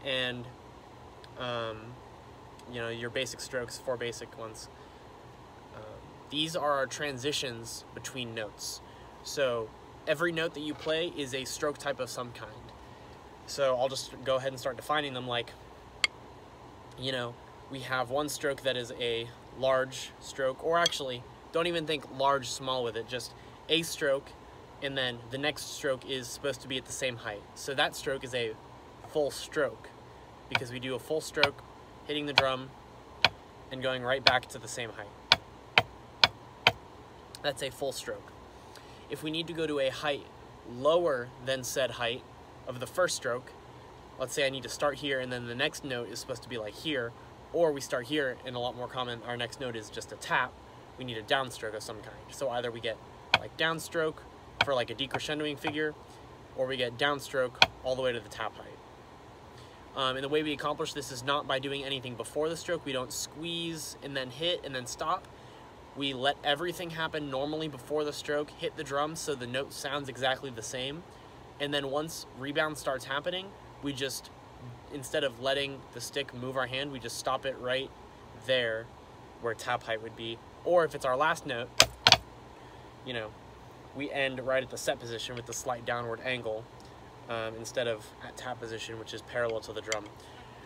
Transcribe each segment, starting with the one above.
and you know, your basic strokes, 4 basic ones. These are our transitions between notes. So every note that you play is a stroke type of some kind. So I'll just go ahead and start defining them. Like, you know, we have one stroke that is a large stroke, or actually, don't even think large, small with it, just a stroke, and then the next stroke is supposed to be at the same height. So that stroke is a full stroke, because we do a full stroke, hitting the drum, and going right back to the same height. That's a full stroke. If we need to go to a height lower than said height of the first stroke, let's say I need to start here and then the next note is supposed to be like here, or we start here and a lot more common, our next note is just a tap, we need a downstroke of some kind. So either we get like downstroke for like a decrescendoing figure, or we get downstroke all the way to the tap height. And the way we accomplish this is not by doing anything before the stroke. We don't squeeze and then hit and then stop. We let everything happen normally before the stroke, hit the drum so the note sounds exactly the same. And then once rebound starts happening, we just, instead of letting the stick move our hand, we just stop it right there where tap height would be. Or if it's our last note, you know, we end right at the set position with the slight downward angle instead of at tap position, which is parallel to the drum.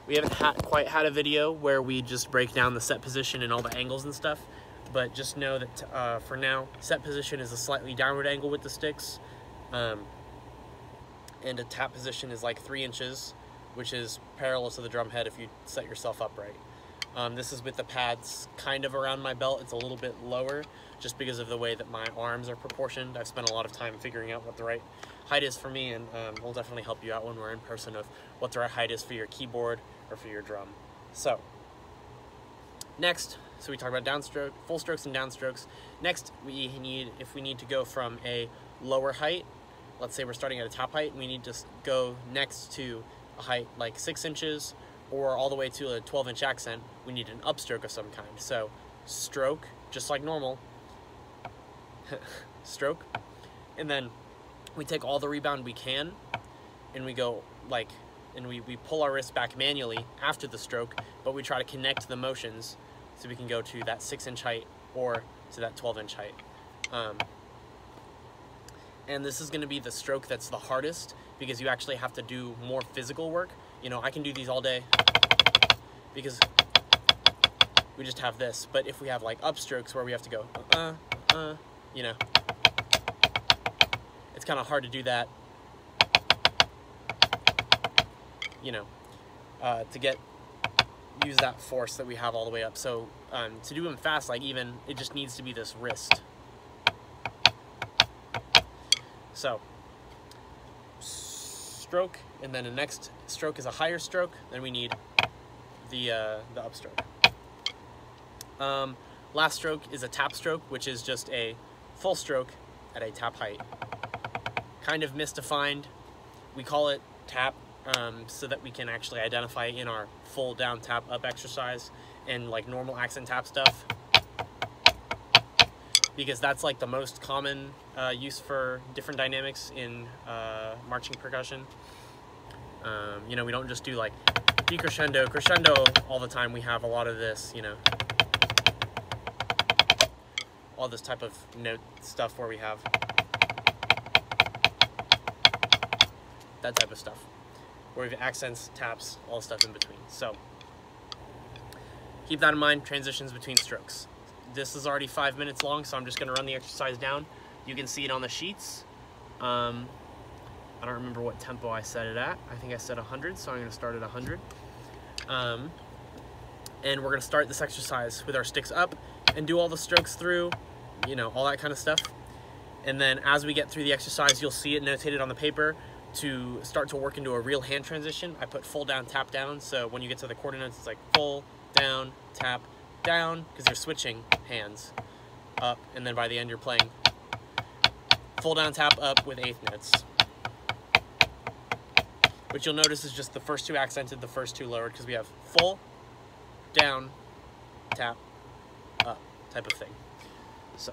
We haven't quite had a video where we just break down the set position and all the angles and stuff, but just know that for now, set position is a slightly downward angle with the sticks, and a tap position is like 3 inches, which is parallel to the drum head if you set yourself upright. This is with the pads kind of around my belt. It's a little bit lower just because of the way that my arms are proportioned. I've spent a lot of time figuring out what the right height is for me, and we'll definitely help you out when we're in person of what the right height is for your keyboard or for your drum. So next, so we talked about downstroke, full strokes and downstrokes. Next, if we need to go from a lower height, let's say we're starting at a top height, we need to go next to a height like 6 inches or all the way to a 12-inch accent, we need an upstroke of some kind. So stroke, just like normal, stroke, and then we take all the rebound we can and we go like, and we pull our wrist back manually after the stroke, but we try to connect the motions so we can go to that 6-inch height or to that 12-inch height. And this is going to be the stroke that's the hardest because you actually have to do more physical work. You know, I can do these all day because we just have this. But if we have like upstrokes where we have to go, you know, it's kind of hard to do that, you know, to use that force that we have all the way up. So to do them fast, like even, it just needs to be this wrist. So stroke, and then the next stroke is a higher stroke, then we need the upstroke. Last stroke is a tap stroke, which is just a full stroke at a tap height. Kind of misdefined. We call it tap so that we can actually identify in our full down tap up exercise and like normal accent tap stuff, because that's like the most common use for different dynamics in marching percussion. You know, we don't just do like decrescendo, crescendo all the time. We have a lot of this, you know, all this type of note stuff where we have that type of stuff, where we have accents, taps, all the stuff in between. So keep that in mind, transitions between strokes. This is already 5 minutes long, so I'm just gonna run the exercise down. You can see it on the sheets. I don't remember what tempo I set it at. I think I set 100, so I'm gonna start at 100. And we're gonna start this exercise with our sticks up and do all the strokes through, you know, all that kind of stuff. And then as we get through the exercise, you'll see it notated on the paper to start to work into a real hand transition. I put full down, tap down, so when you get to the quarter notes, it's like full, down, tap, down, because you're switching hands up, and then by the end you're playing full down, tap, up with eighth notes, which you'll notice is just the first two accented, the first two lowered, because we have full, down, tap, up type of thing. So